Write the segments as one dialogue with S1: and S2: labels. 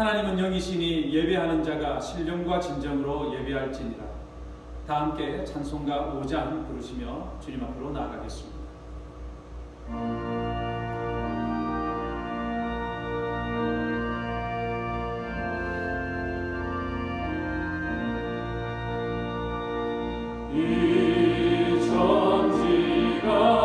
S1: 하나님은 영이시니 예배하는 자가 신령과 진정으로 예배할지니라. 다 함께 찬송가 5장 부르시며 주님 앞으로 나아가겠습니다. 이 천지가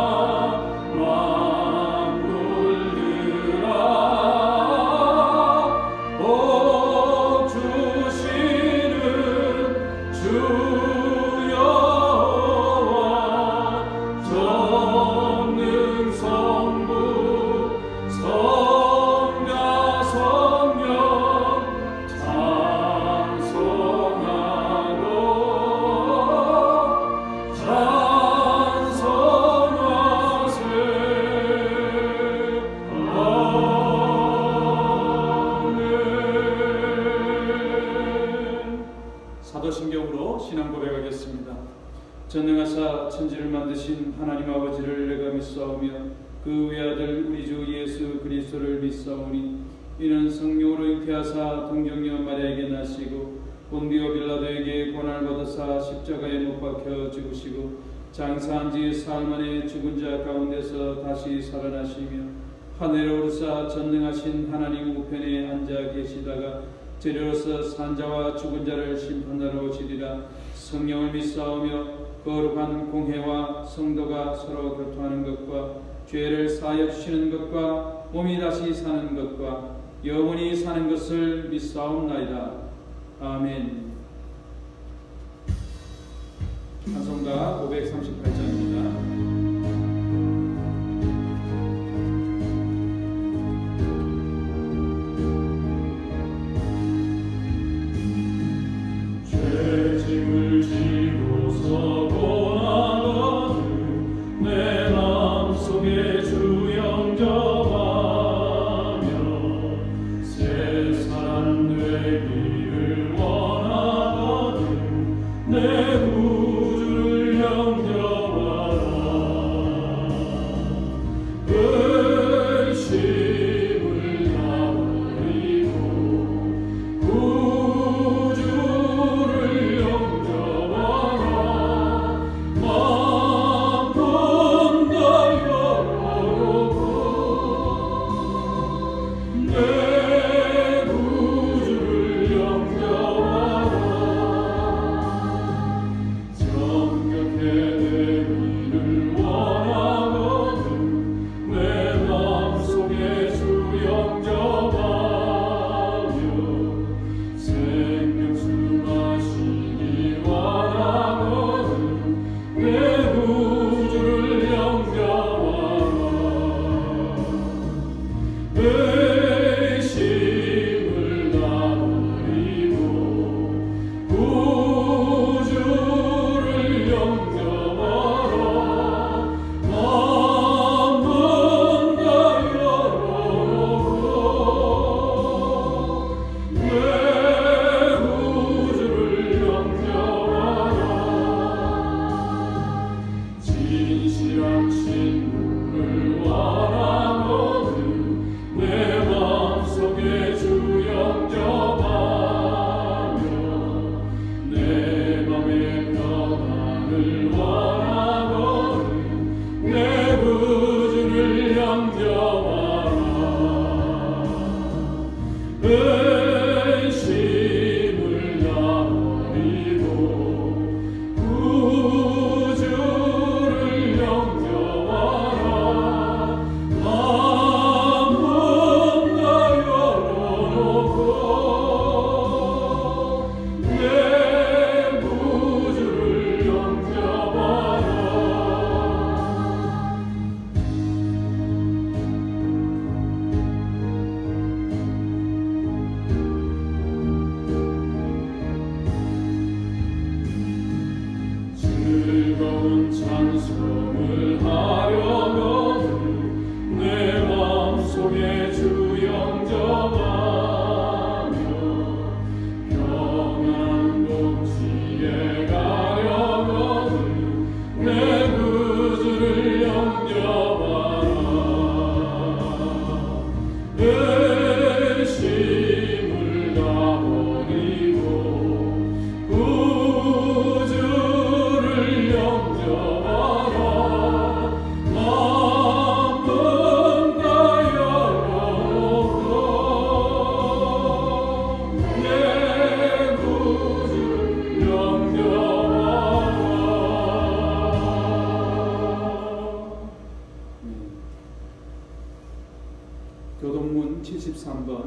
S1: 사도신경으로 신앙 고백하겠습니다. 전능하사 천지를 만드신 하나님 아버지를 내가 믿사오며 그 외아들 우리 주 예수 그리스도를 믿사오니 이는 성령으로 잉태하사 동정녀 마리아에게 나시고 본디오 빌라도에게 고난을 받으사 십자가에 못 박혀 죽으시고 장사한 지 사흘 만에 죽은 자 가운데서 다시 살아나시며 하늘에 오르사 전능하신 하나님 우편에 앉아 계시다가 저리로서 산자와 죽은 자를 심판하러 오시리라. 성령을 믿사오며 거룩한 공회와 성도가 서로 교통하는 것과 죄를 사하여 주시는 것과 몸이 다시 사는 것과 영원히 사는 것을 믿사옵나이다. 아멘. 찬송가 538장입니다.
S2: 의심을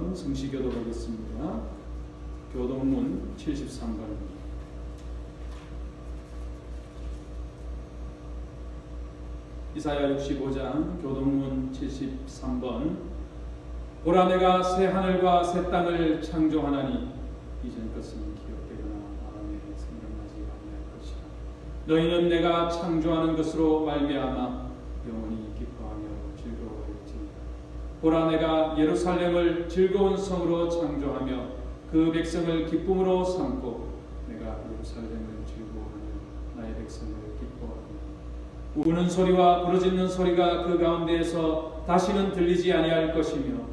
S1: 한번 성시교도 가겠습니다. 교동문 73번입니다. 이사야 65장 교동문 73번. 보라, 내가 새 하늘과 새 땅을 창조하나니 이전 것은 기억되거나 마음에 생각나지 아니할 것이라. 너희는 내가 창조하는 것으로 말미암아 영원히 기뻐하며 즐거워할지니라. 보라, 내가 예루살렘을 즐거운 성으로 창조하며 그 백성을 기쁨으로 삼고 내가 예루살렘을 즐거워하며 나의 백성을 기뻐하며 우는 소리와 부르짖는 소리가 그 가운데에서 다시는 들리지 아니할 것이며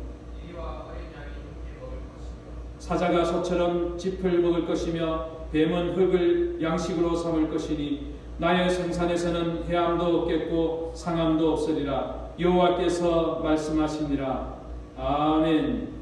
S1: 사자가 소처럼 짚을 먹을 것이며 뱀은 흙을 양식으로 삼을 것이니 나의 성산에서는 해함도 없겠고 상함도 없으리라. 여호와께서 말씀하시니라. 아멘.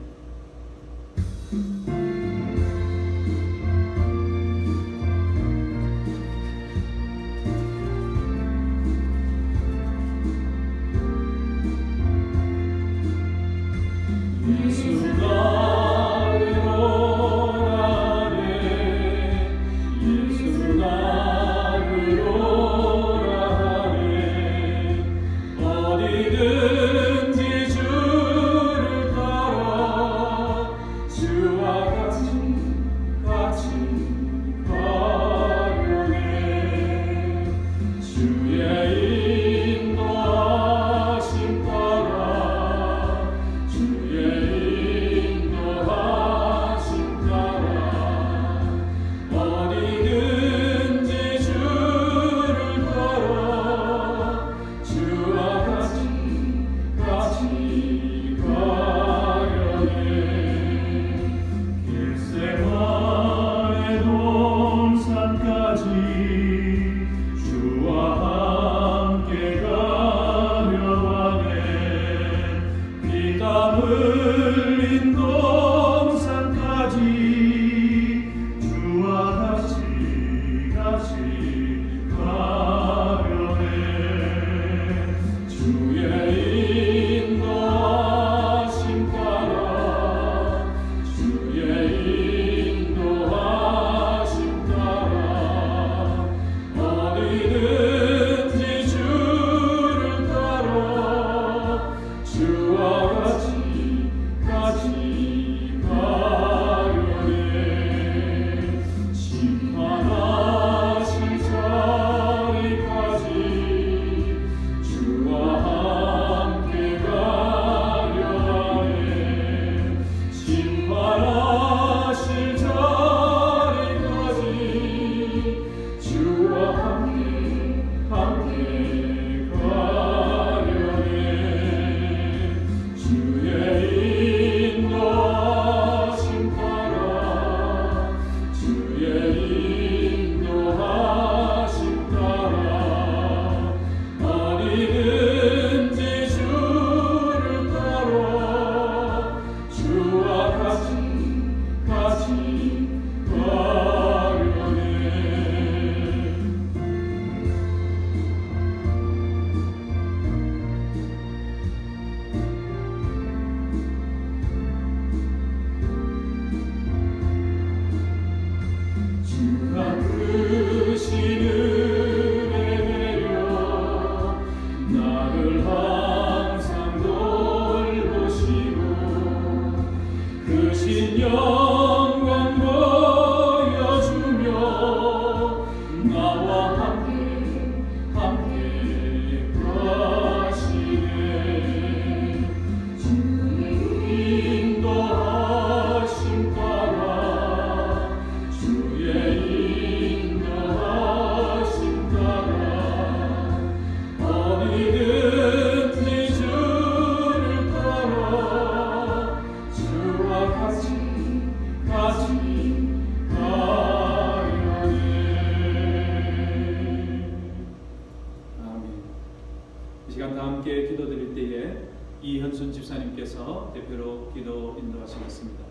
S1: 이현순 집사님께서 대표로 기도 인도하시겠습니다.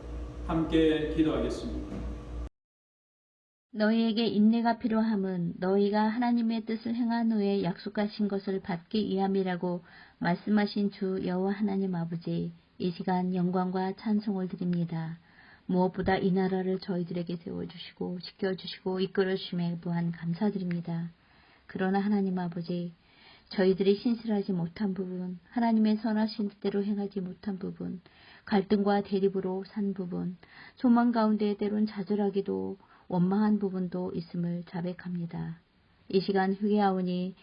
S1: 함께 기도하겠습니다.
S2: 너희에게 인내가 필요함은 너희가 하나님의 뜻을 행한 후에 약속하신 것을 받기 위함이라고 말씀하신 주 여호와 하나님 아버지, 이 시간 영광과 찬송을 드립니다. 무엇보다 이 나라를 저희들에게 세워주시고 지켜주시고 이끌어주심에 무한 감사드립니다. 그러나 하나님 아버지, 저희들이 신실하지 못한 부분, 하나님의 선하신 뜻대로 행하지 못한 부분, 갈등과 대립으로 산 부분, 소망 가운데 때론 좌절하기도 원망한 부분도 있음을 자백합니다. 이 시간 회개하오니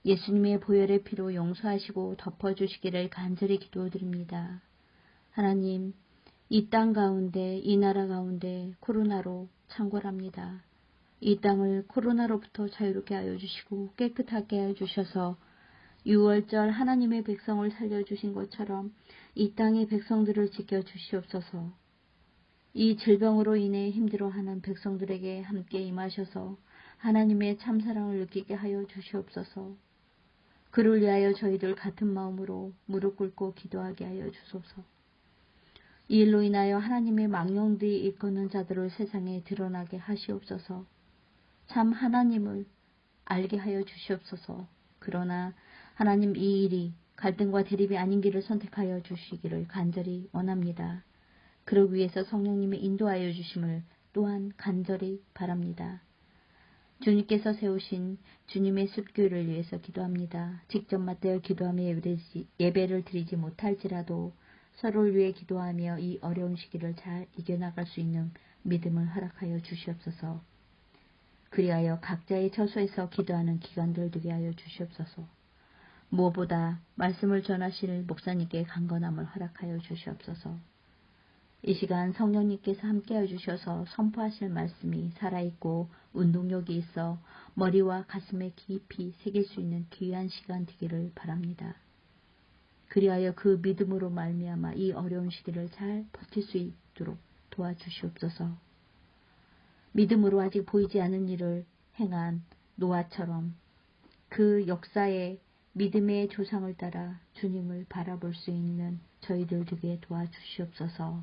S2: 예수님의 보혈의 피로 용서하시고 덮어주시기를 간절히 기도드립니다. 하나님, 이 땅 가운데, 이 나라 가운데 코로나로 창궐합니다. 이 땅을 코로나로부터 자유롭게 하여 주시고 깨끗하게 하여 주셔서 6월절 하나님의 백성을 살려주신 것처럼 이 땅의 백성들을 지켜주시옵소서. 이 질병으로 인해 힘들어하는 백성들에게 함께 임하셔서 하나님의 참사랑을 느끼게 하여 주시옵소서. 그를 위하여 저희들 같은 마음으로 무릎 꿇고 기도하게 하여 주소서. 이 일로 인하여 하나님의 망령들이 일컫는 자들을 세상에 드러나게 하시옵소서. 참 하나님을 알게 하여 주시옵소서. 그러나 하나님, 이 일이 갈등과 대립이 아닌 길을 선택하여 주시기를 간절히 원합니다. 그러기 위해서 성령님의 인도하여 주심을 또한 간절히 바랍니다. 주님께서 세우신 주님의 숲교회를 위해서 기도합니다. 직접 맞대어 기도하며 예배를 드리지 못할지라도 서로를 위해 기도하며 이 어려운 시기를 잘 이겨나갈 수 있는 믿음을 허락하여 주시옵소서. 그리하여 각자의 처소에서 기도하는 기간들 되게 하여 주시옵소서. 무엇보다 말씀을 전하실 목사님께 강건함을 허락하여 주시옵소서. 이 시간 성령님께서 함께해 주셔서 선포하실 말씀이 살아있고 운동력이 있어 머리와 가슴에 깊이 새길 수 있는 귀한 시간 되기를 바랍니다. 그리하여 그 믿음으로 말미암아 이 어려운 시기를 잘 버틸 수 있도록 도와주시옵소서. 믿음으로 아직 보이지 않은 일을 행한 노아처럼 그 역사의 믿음의 조상을 따라 주님을 바라볼 수 있는 저희들 되게 도와주시옵소서.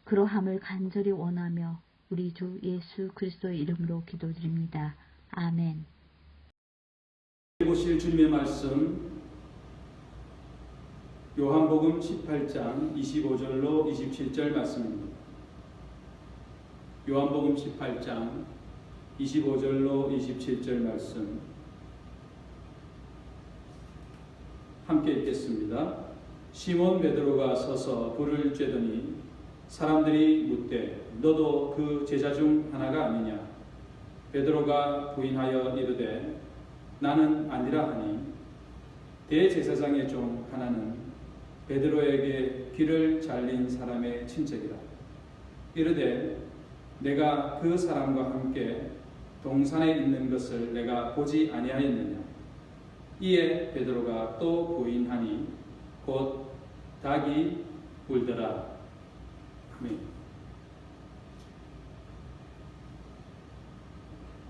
S2: 그러함을 간절히 원하며 우리 주 예수 그리스도의 이름으로 기도드립니다. 아멘.
S1: 보실 주님의 말씀 요한복음 18장 25절로 27절 말씀입니다. 요한복음 18장 25절로 27절 말씀 함께 읽겠습니다. 시몬 베드로가 서서 불을 쬐더니 사람들이 묻되 너도 그 제자 중 하나가 아니냐? 베드로가 부인하여 이르되 나는 아니라 하니 대제사장의 종 하나는 베드로에게 귀를 잘린 사람의 친척이라. 이르되 내가 그 사람과 함께 동산에 있는 것을 내가 보지 아니하였느냐? 이에 베드로가 또 부인하니 곧 닭이 울더라. 아멘.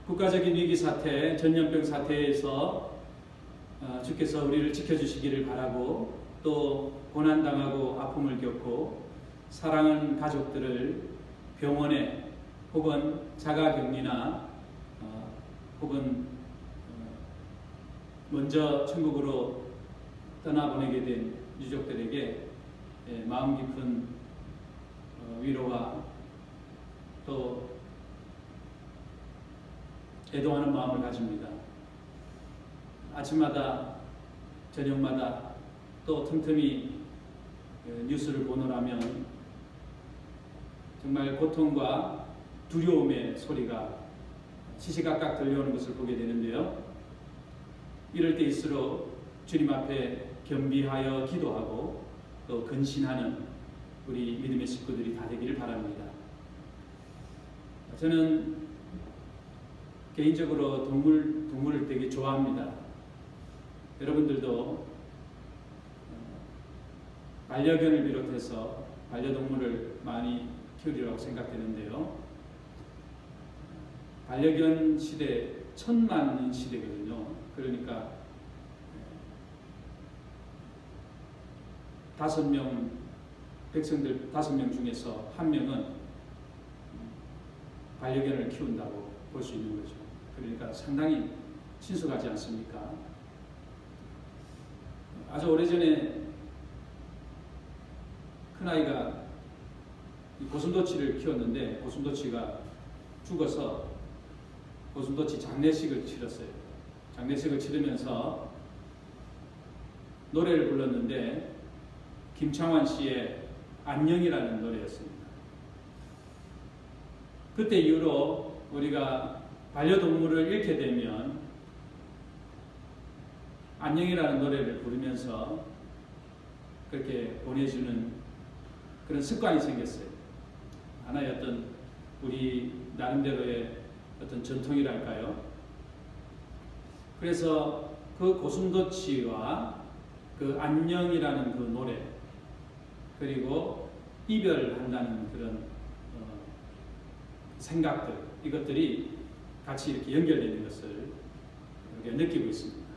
S1: 국가적인 위기 사태, 전염병 사태에서 주께서 우리를 지켜주시기를 바라고 또 고난당하고 아픔을 겪고 사랑하는 가족들을 병원에 혹은 자가격리나 혹은 먼저 천국으로 떠나보내게 된 유족들에게 마음 깊은 위로와 또 애도하는 마음을 가집니다. 아침마다 저녁마다 또 틈틈이 뉴스를 보노라면 정말 고통과 두려움의 소리가 시시각각 들려오는 것을 보게 되는데요. 이럴 때일수록 주님 앞에 겸비하여 기도하고 또 근신하는 우리 믿음의 식구들이 다 되기를 바랍니다. 저는 개인적으로 동물을 되게 좋아합니다. 여러분들도 반려견을 비롯해서 반려동물을 많이 키우리라고 생각되는데요. 반려견 시대, 1000만인 시대거든요. 그러니까 5명, 백성들 5명 중에서 1명은 반려견을 키운다고 볼 수 있는 거죠. 그러니까 상당히 친숙하지 않습니까? 아주 오래전에 큰아이가 고슴도치를 키웠는데 고슴도치가 죽어서 고슴도치 장례식을 치렀어요. 장례식을 치르면서 노래를 불렀는데 김창완 씨의 안녕이라는 노래였습니다. 그때 이후로 우리가 반려동물을 잃게 되면 안녕이라는 노래를 부르면서 그렇게 보내주는 그런 습관이 생겼어요. 하나의 어떤 우리 나름대로의 어떤 전통이랄까요. 그래서 그 고슴도치와 그 안녕이라는 그 노래, 그리고 이별한다는 그런 생각들, 이것들이 같이 이렇게 연결되는 것을 우리가 느끼고 있습니다.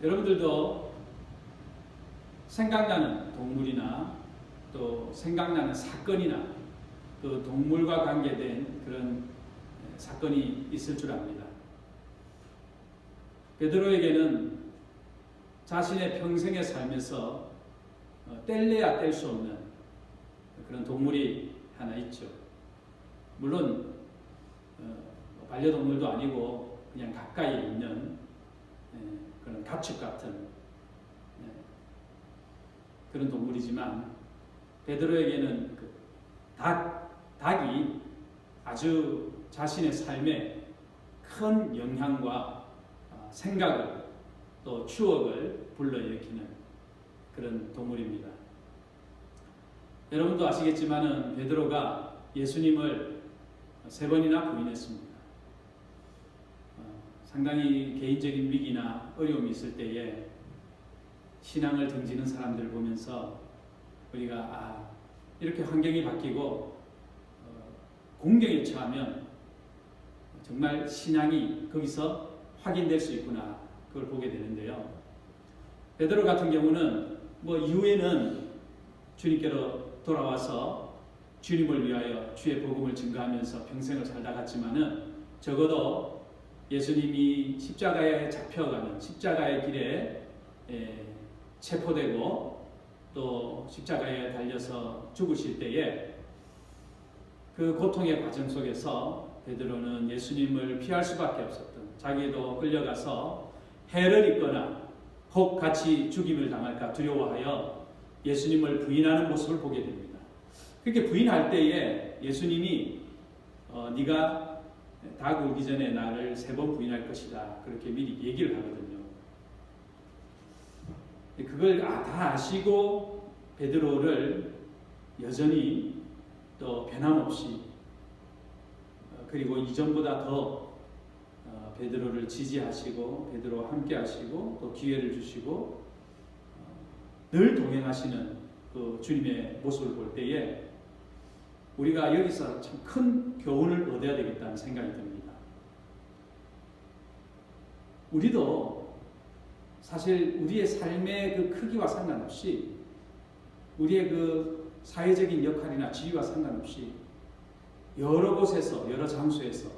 S1: 여러분들도 생각나는 동물이나 또 생각나는 사건이나 그 동물과 관계된 그런 사건이 있을 줄 압니다. 베드로에게는 자신의 평생의 삶에서 뗄래야 뗄 수 없는 그런 동물이 하나 있죠. 물론 반려동물도 아니고 그냥 가까이 있는 그런 가축 같은 그런 동물이지만 베드로에게는 그 닭이 아주 자신의 삶에 큰 영향과 생각을 또 추억을 불러일으키는 그런 동물입니다. 여러분도 아시겠지만은 베드로가 예수님을 3번이나 부인했습니다. 상당히 개인적인 위기나 어려움이 있을 때에 신앙을 등지는 사람들을 보면서 우리가 이렇게 환경이 바뀌고 공경에 처하면 정말 신앙이 거기서 확인될 수 있구나, 그걸 보게 되는데요. 베드로 같은 경우는 이후에는 주님께로 돌아와서 주님을 위하여 주의 복음을 증거하면서 평생을 살다 갔지만은 적어도 예수님이 십자가에 잡혀가는 십자가의 길에 체포되고 또 십자가에 달려서 죽으실 때에 그 고통의 과정 속에서 베드로는 예수님을 피할 수밖에 없었던, 자기도 끌려가서 해를 입거나 혹 같이 죽임을 당할까 두려워하여 예수님을 부인하는 모습을 보게 됩니다. 그렇게 부인할 때에 예수님이 네가 닭 울기 전에 나를 3번 부인할 것이다, 그렇게 미리 얘기를 하거든요. 그걸 다 아시고 베드로를 여전히 또 변함없이 그리고 이전보다 더 베드로를 지지하시고 베드로와 함께 하시고 또 기회를 주시고 늘 동행하시는 그 주님의 모습을 볼 때에 우리가 여기서 참 큰 교훈을 얻어야 되겠다는 생각이 듭니다. 우리도 사실 우리의 삶의 그 크기와 상관없이 우리의 그 사회적인 역할이나 지위와 상관없이 여러 곳에서, 여러 장소에서,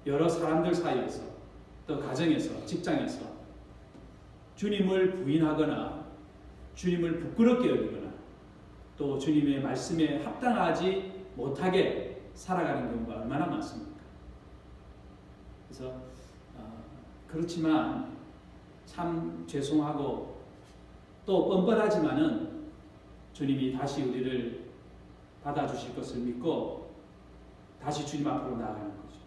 S1: 여러 사람들 사이에서, 또 가정에서, 직장에서 주님을 부인하거나 주님을 부끄럽게 여기거나 또 주님의 말씀에 합당하지 못하게 살아가는 경우가 얼마나 많습니까? 그래서 그렇지만 참 죄송하고 또 뻔뻔하지만은 주님이 다시 우리를 받아주실 것을 믿고 다시 주님 앞으로 나아가는 거죠.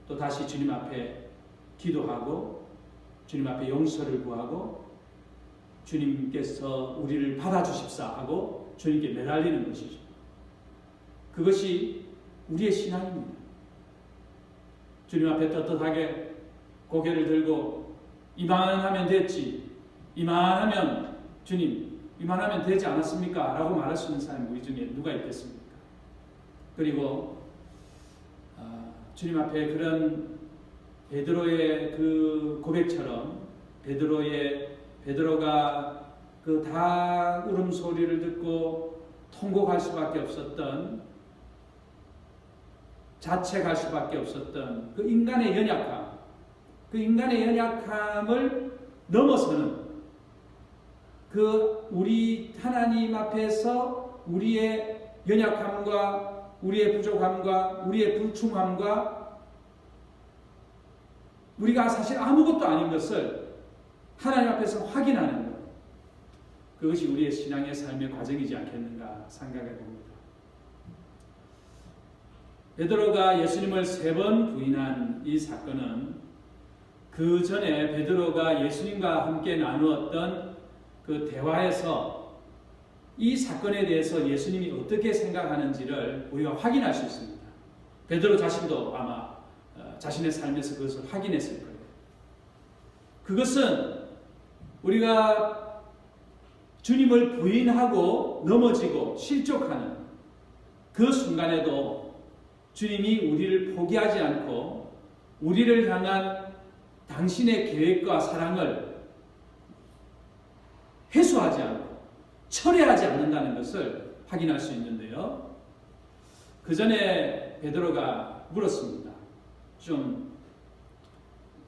S1: 또 다시 주님 앞에 기도하고 주님 앞에 용서를 구하고 주님께서 우리를 받아주십사 하고 주님께 매달리는 것이죠. 그것이 우리의 신앙입니다. 주님 앞에 떳떳하게 고개를 들고 이만하면 됐지, 이만하면 주님, 이만하면 되지 않았습니까? 라고 말할 수 있는 사람이 우리 중에 누가 있겠습니까? 그리고 주님 앞에 그런 베드로의 그 고백처럼 베드로가 그 닭 울음소리를 듣고 통곡할 수밖에 없었던, 자책할 수밖에 없었던 그 인간의 연약함, 그 인간의 연약함을 넘어서는 우리 하나님 앞에서 우리의 연약함과 우리의 부족함과 우리의 불충함과 우리가 사실 아무것도 아닌 것을 하나님 앞에서 확인하는 것, 그것이 우리의 신앙의 삶의 과정이지 않겠는가 생각해 봅니다. 베드로가 예수님을 3번 부인한 이 사건은 그 전에 베드로가 예수님과 함께 나누었던 그 대화에서 이 사건에 대해서 예수님이 어떻게 생각하는지를 우리가 확인할 수 있습니다. 베드로 자신도 아마 자신의 삶에서 그것을 확인했을 거예요. 그것은 우리가 주님을 부인하고 넘어지고 실족하는 그 순간에도 주님이 우리를 포기하지 않고 우리를 향한 당신의 계획과 사랑을 해소하지 않고 철회하지 않는다는 것을 확인할 수 있는데요. 그 전에 베드로가 물었습니다. 좀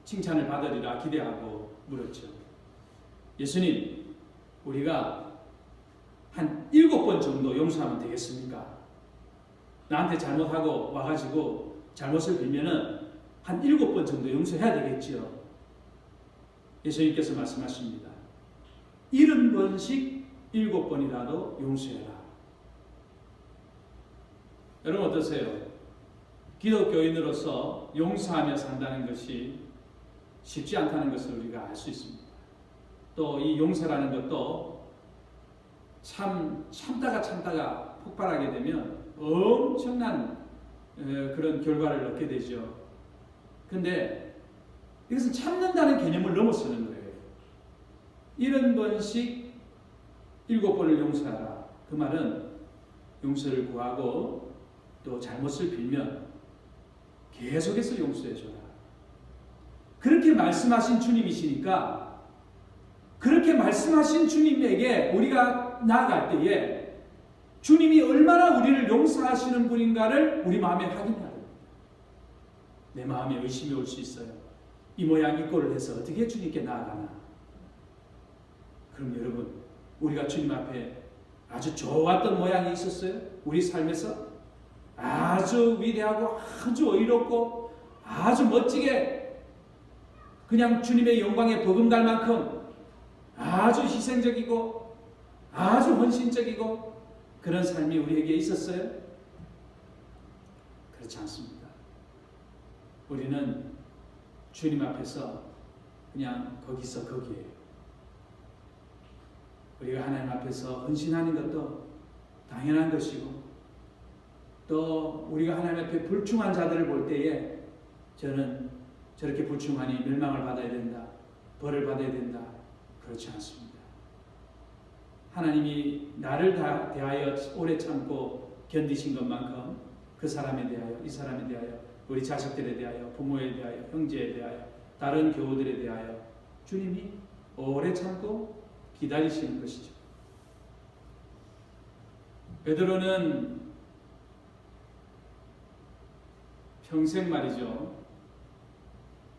S1: 칭찬을 받으리라 기대하고 물었죠. 예수님, 우리가 한 7번 정도 용서하면 되겠습니까? 나한테 잘못하고 와가지고 잘못을 빌면은 한 7번 정도 용서해야 되겠지요. 예수님께서 말씀하십니다. 70번씩 7번이라도 용서해라. 여러분 어떠세요? 기독교인으로서 용서하며 산다는 것이 쉽지 않다는 것을 우리가 알 수 있습니다. 또 이 용서라는 것도 참다가 폭발하게 되면 엄청난 그런 결과를 얻게 되죠. 근데 이것은 참는다는 개념을 넘어서는 거예요. 70번씩 7번을 용서하라. 그 말은 용서를 구하고 또 잘못을 빌면 계속해서 용서해줘라. 그렇게 말씀하신 주님이시니까 그렇게 말씀하신 주님에게 우리가 나아갈 때에 주님이 얼마나 우리를 용서하시는 분인가를 우리 마음에 확인해야 됩니다. 내 마음에 의심이 올 수 있어요. 이 모양 이 꼴을 해서 어떻게 주님께 나아가나. 그럼 여러분, 우리가 주님 앞에 아주 좋았던 모양이 있었어요? 우리 삶에서 아주 위대하고 아주 의롭고 아주 멋지게 그냥 주님의 영광에 버금갈 만큼 아주 희생적이고 아주 헌신적이고 그런 삶이 우리에게 있었어요? 그렇지 않습니다. 우리는 주님 앞에서 그냥 거기서 거기에요. 우리가 하나님 앞에서 헌신하는 것도 당연한 것이고 또 우리가 하나님 앞에 불충한 자들을 볼 때에 저는 저렇게 불충하니 멸망을 받아야 된다. 벌을 받아야 된다. 그렇지 않습니다. 하나님이 나를 대하여 오래 참고 견디신 것만큼 그 사람에 대하여, 이 사람에 대하여, 우리 자식들에 대하여, 부모에 대하여, 형제에 대하여, 다른 교우들에 대하여 주님이 오래 참고 기다리시는 것이죠. 베드로는 평생 말이죠.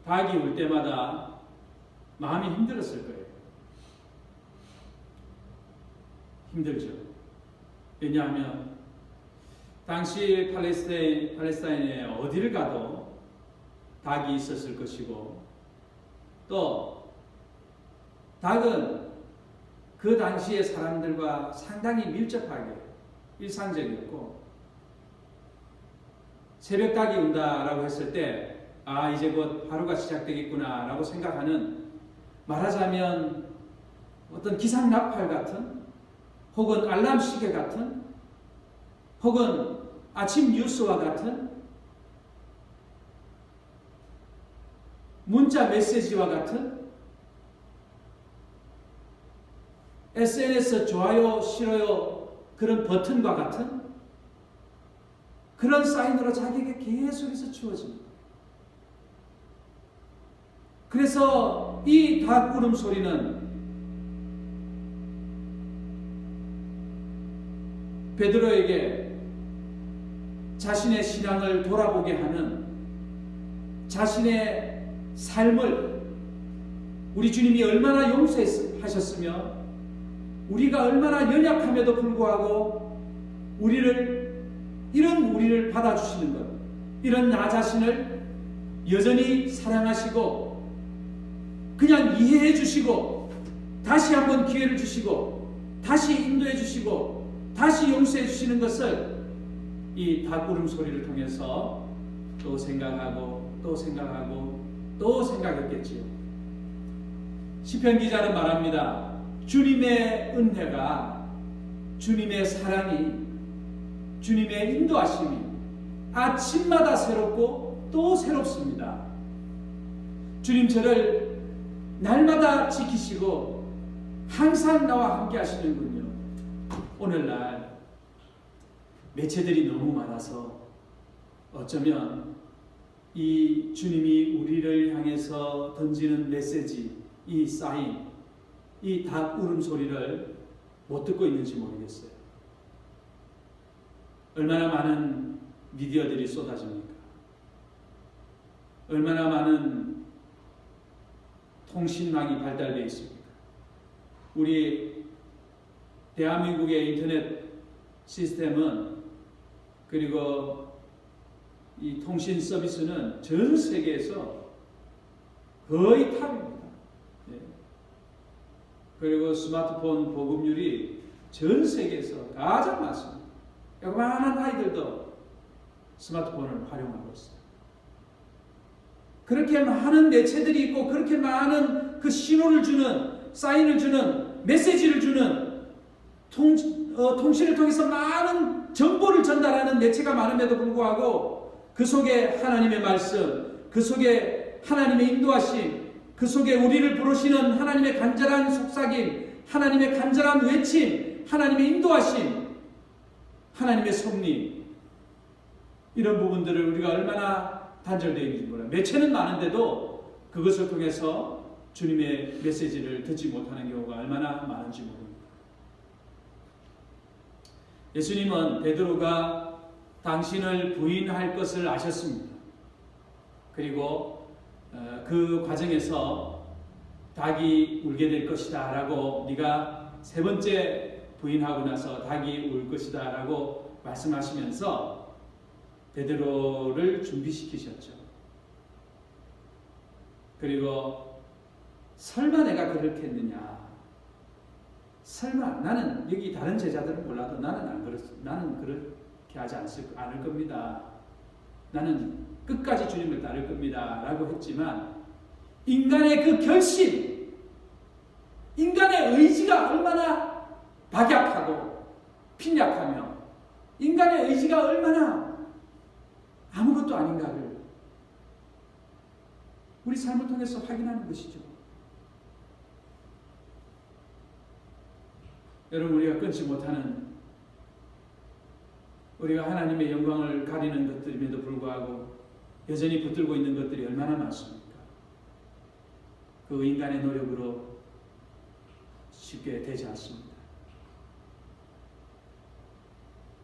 S1: 닭이 울 때마다 마음이 힘들었을 거예요. 힘들죠. 왜냐하면 당시 팔레스타인에 어디를 가도 닭이 있었을 것이고 또 닭은 그 당시의 사람들과 상당히 밀접하게 일상적이었고 새벽 닭이 운다라고 했을 때 아 이제 곧 하루가 시작되겠구나 라고 생각하는 말하자면 어떤 기상나팔 같은 혹은 알람 시계 같은 혹은 아침 뉴스와 같은 문자 메시지와 같은 SNS 좋아요 싫어요 그런 버튼과 같은 그런 사인으로 자기에게 계속해서 주어집니다. 그래서 이 닭 울음 소리는 베드로에게 자신의 신앙을 돌아보게 하는 자신의 삶을 우리 주님이 얼마나 용서하셨으며 우리가 얼마나 연약함에도 불구하고 이런 우리를 받아주시는 것, 이런 나 자신을 여전히 사랑하시고 그냥 이해해 주시고 다시 한번 기회를 주시고 다시 인도해 주시고 다시 용서해 주시는 것을 이 닭 울음소리를 통해서 또 생각하고 또 생각하고 또 생각했겠지요. 시편 기자는 말합니다. 주님의 은혜가, 주님의 사랑이, 주님의 인도하심이 아침마다 새롭고 또 새롭습니다. 주님 저를 날마다 지키시고 항상 나와 함께 하시는군요. 오늘날 매체들이 너무 많아서 어쩌면 이 주님이 우리를 향해서 던지는 메시지, 이 사인, 이 닭 울음소리를 못 듣고 있는지 모르겠어요. 얼마나 많은 미디어들이 쏟아집니까? 얼마나 많은 통신망이 발달되어 있습니까? 우리 대한민국의 인터넷 시스템은, 그리고 이 통신 서비스는 전 세계에서 거의 탑입니다. 네. 그리고 스마트폰 보급률이 전 세계에서 가장 많습니다. 요만한 아이들도 스마트폰을 활용하고 있어요. 그렇게 많은 매체들이 있고 그렇게 많은 그 신호를 주는, 사인을 주는, 메시지를 주는 통신을 통해서 많은 정보를 전달하는 매체가 많음에도 불구하고 그 속에 하나님의 말씀, 그 속에 하나님의 인도하심, 그 속에 우리를 부르시는 하나님의 간절한 속삭임, 하나님의 간절한 외침, 하나님의 인도하심, 하나님의 섭리, 이런 부분들을 우리가 얼마나 단절되어 있는지 몰라요. 매체는 많은데도 그것을 통해서 주님의 메시지를 듣지 못하는 경우가 얼마나 많은지 모릅니다. 예수님은 베드로가 당신을 부인할 것을 아셨습니다. 그리고 그 과정에서 닭이 울게 될 것이다 라고, 네가 세 번째 부인하고 나서 닭이 울 것이다 라고 말씀하시면서 베드로를 준비시키셨죠. 그리고 설마 내가 그렇게 했느냐, 설마 나는, 여기 다른 제자들은 몰라도 나는 그렇게 하지 않을 겁니다. 나는 끝까지 주님을 따를 겁니다 라고 했지만, 인간의 그 결심, 인간의 의지가 얼마나 박약하고 빈약하며 인간의 의지가 얼마나 아무것도 아닌가를 우리 삶을 통해서 확인하는 것이죠. 여러분, 우리가 끊지 못하는, 우리가 하나님의 영광을 가리는 것들임에도 불구하고 여전히 붙들고 있는 것들이 얼마나 많습니까? 그 인간의 노력으로 쉽게 되지 않습니다.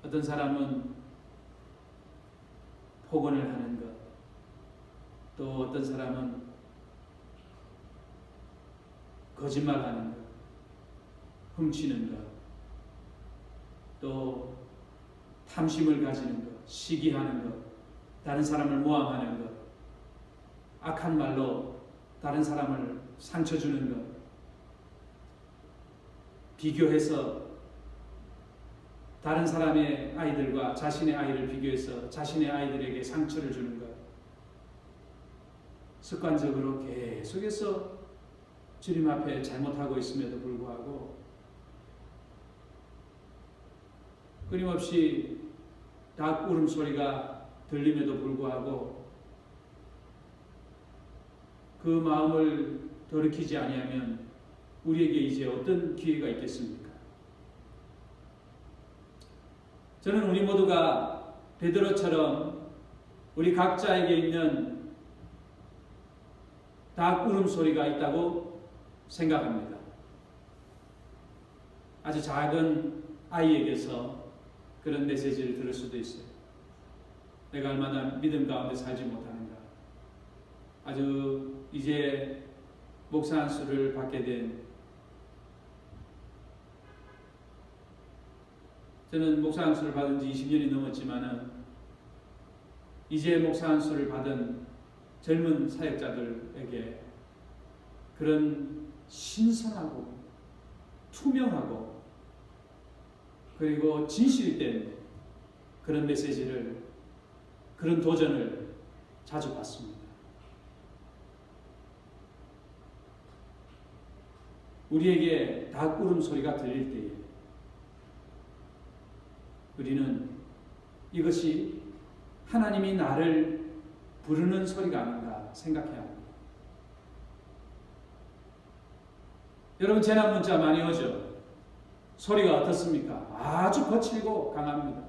S1: 어떤 사람은 폭언을 하는 것, 또 어떤 사람은 거짓말하는 것, 훔치는 것, 또 탐심을 가지는 것, 시기하는 것, 다른 사람을 모함하는 것, 악한 말로 다른 사람을 상처 주는 것, 비교해서 다른 사람의 아이들과 자신의 아이를 비교해서 자신의 아이들에게 상처를 주는 것, 습관적으로 계속해서 주님 앞에 잘못하고 있음에도 불구하고 끊임없이 닭 울음소리가 들림에도 불구하고 그 마음을 돌이키지 아니하면 우리에게 이제 어떤 기회가 있겠습니까? 저는 우리 모두가 베드로처럼 우리 각자에게 있는 닭 울음소리가 있다고 생각합니다. 아주 작은 아이에게서 그런 메시지를 들을 수도 있어요. 내가 얼마나 믿음 가운데 살지 못하는가. 아주 이제 목사 안수를 받게 된 저는 목사 안수를 받은 지 20년이 넘었지만은 이제 목사 안수를 받은 젊은 사역자들에게 그런 신선하고 투명하고 그리고 진실된 그런 메시지를, 그런 도전을 자주 받습니다. 우리에게 닭 울음소리가 들릴 때에 우리는 이것이 하나님이 나를 부르는 소리가 아닌가 생각해야 합니다. 여러분, 재난 문자 많이 오죠? 소리가 어떻습니까? 아주 거칠고 강합니다.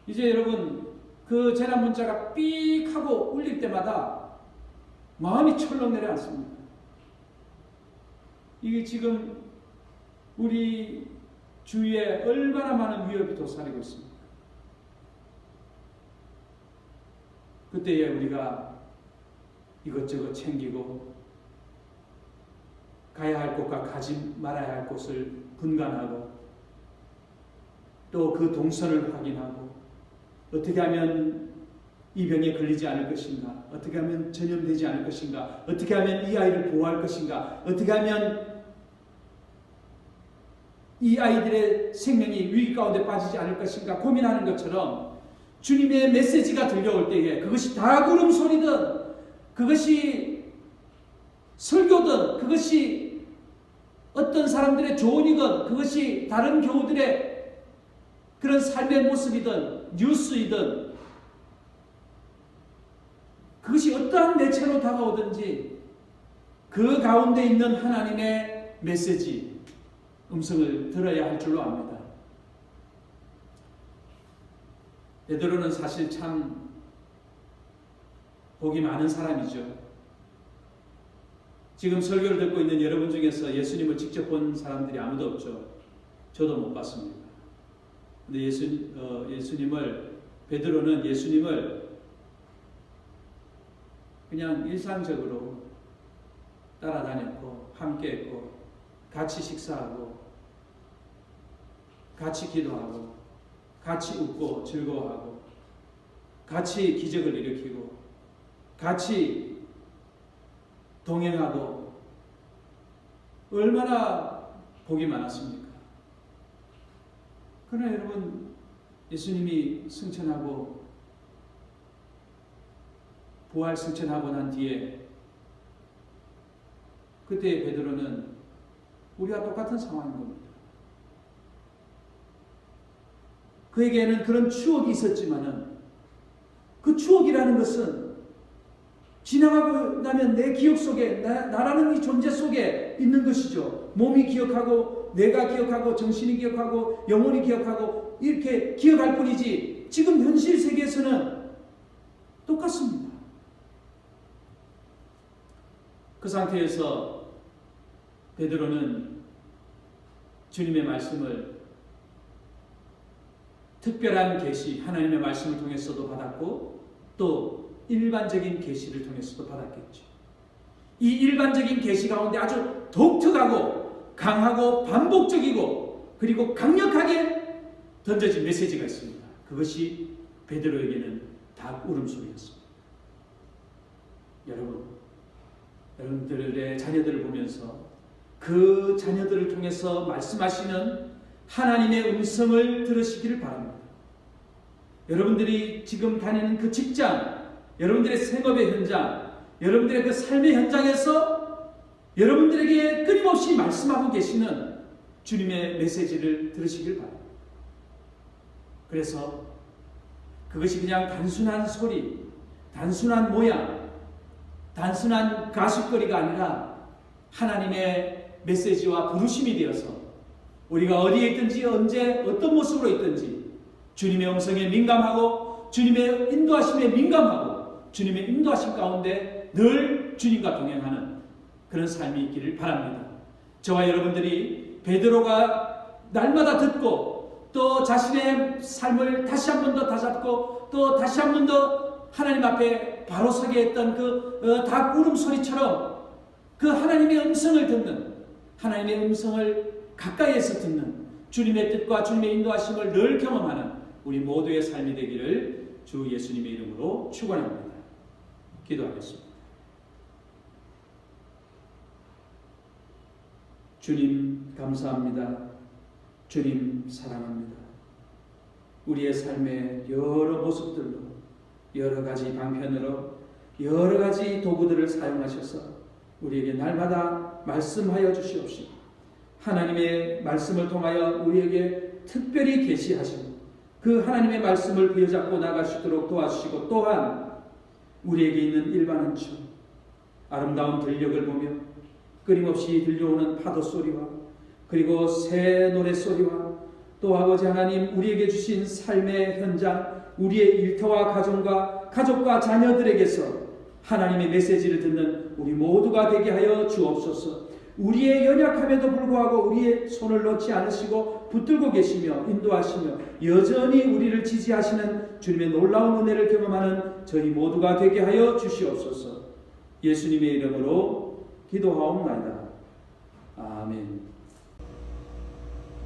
S1: 이제 여러분, 그 재난 문자가 삑 하고 울릴 때마다 마음이 철렁 내려앉습니다. 이게 지금 우리 주위에 얼마나 많은 위협이 도사리고 있습니까? 그때에 우리가 이것저것 챙기고 가야 할 곳과 가지 말아야 할 곳을 분간하고 또 그 동선을 확인하고 어떻게 하면 이 병에 걸리지 않을 것인가, 어떻게 하면 전염되지 않을 것인가, 어떻게 하면 이 아이를 보호할 것인가, 어떻게 하면 이 아이들의 생명이 위기 가운데 빠지지 않을 것인가 고민하는 것처럼 주님의 메시지가 들려올 때에 그것이 닭 울음소리든 그것이 설교든 그것이 어떤 사람들의 조언이든 그것이 다른 교우들의 그런 삶의 모습이든 뉴스이든 그것이 어떠한 매체로 다가오든지 그 가운데 있는 하나님의 메시지, 음성을 들어야 할 줄로 압니다. 베드로는 사실 참 복이 많은 사람이죠. 지금 설교를 듣고 있는 여러분 중에서 예수님을 직접 본 사람들이 아무도 없죠. 저도 못 봤습니다. 근데 베드로는 예수님을 그냥 일상적으로 따라다녔고 함께했고 같이 식사하고 같이 기도하고 같이 웃고 즐거워하고 같이 기적을 일으키고 같이 동행하고 얼마나 복이 많았습니까? 그러나 여러분, 예수님이 승천하고 부활 승천하고 난 뒤에 그때의 베드로는 우리와 똑같은 상황인 겁니다. 그에게는 그런 추억이 있었지만은 그 추억이라는 것은 지나가고 나면 내 기억 속에 나라는 이 존재 속에 있는 것이죠. 몸이 기억하고 뇌가 기억하고 정신이 기억하고 영혼이 기억하고 이렇게 기억할 뿐이지 지금 현실 세계에서는 똑같습니다. 그 상태에서 베드로는 주님의 말씀을 특별한 계시, 하나님의 말씀을 통해서도 받았고 또 일반적인 계시를 통해서도 받았겠죠. 이 일반적인 계시 가운데 아주 독특하고 강하고 반복적이고 그리고 강력하게 던져진 메시지가 있습니다. 그것이 베드로에게는 닭 울음소리였습니다. 여러분들의 자녀들을 보면서 그 자녀들을 통해서 말씀하시는 하나님의 음성을 들으시기를 바랍니다. 여러분들이 지금 다니는 그 직장, 여러분들의 생업의 현장, 여러분들의 그 삶의 현장에서 여러분들에게 끊임없이 말씀하고 계시는 주님의 메시지를 들으시길 바랍니다. 그래서 그것이 그냥 단순한 소리, 단순한 모양, 단순한 가십거리가 아니라 하나님의 메시지와 부르심이 되어서 우리가 어디에 있든지 언제 어떤 모습으로 있든지 주님의 음성에 민감하고 주님의 인도하심에 민감하고 주님의 인도하심 가운데 늘 주님과 동행하는 그런 삶이 있기를 바랍니다. 저와 여러분들이 베드로가 날마다 듣고 또 자신의 삶을 다시 한 번 더 다잡고 또 다시 한 번 더 하나님 앞에 바로 서게 했던 그 닭 울음소리처럼 그 하나님의 음성을 듣는, 하나님의 음성을 가까이에서 듣는,
S3: 주님의 뜻과 주님의 인도하심을 늘 경험하는 우리 모두의 삶이 되기를 주 예수님의 이름으로 축원합니다. 기도하겠습니다. 주님 감사합니다. 주님 사랑합니다. 우리의 삶의 여러 모습들로, 여러 가지 방편으로, 여러 가지 도구들을 사용하셔서 우리에게 날마다 말씀하여 주시옵시고, 하나님의 말씀을 통하여 우리에게 특별히 계시하시고 그 하나님의 말씀을 부여잡고 나갈 수 있도록 도와주시고, 또한 우리에게 있는 일반은 춤, 아름다운 들녘을 보며 끊임없이 들려오는 파도 소리와 그리고 새 노래 소리와 또 아버지 하나님 우리에게 주신 삶의 현장, 우리의 일터와 가족과 자녀들에게서 하나님의 메시지를 듣는 우리 모두가 되게 하여 주옵소서. 우리의 연약함에도 불구하고 우리의 손을 놓지 않으시고 붙들고 계시며 인도하시며 여전히 우리를 지지하시는 주님의 놀라운 은혜를 경험하는 저희 모두가 되게 하여 주시옵소서. 예수님의 이름으로 기도하옵나이다. 아멘.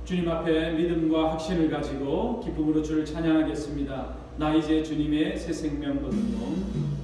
S3: 주님 앞에 믿음과 확신을 가지고 기쁨으로 주를 찬양하겠습니다. 나 이제 주님의 새 생명 얻은 놈.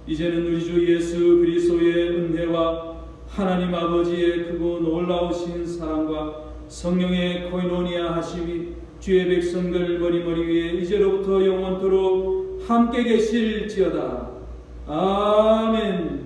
S1: 이제는 우리 주 예수 그리스도의 은혜와 하나님 아버지의 크고 놀라우신 사랑과 성령의 코이노니아 하심이 주의 백성들 머리머리 위에 이제로부터 영원토록 함께 계실지어다. 아멘.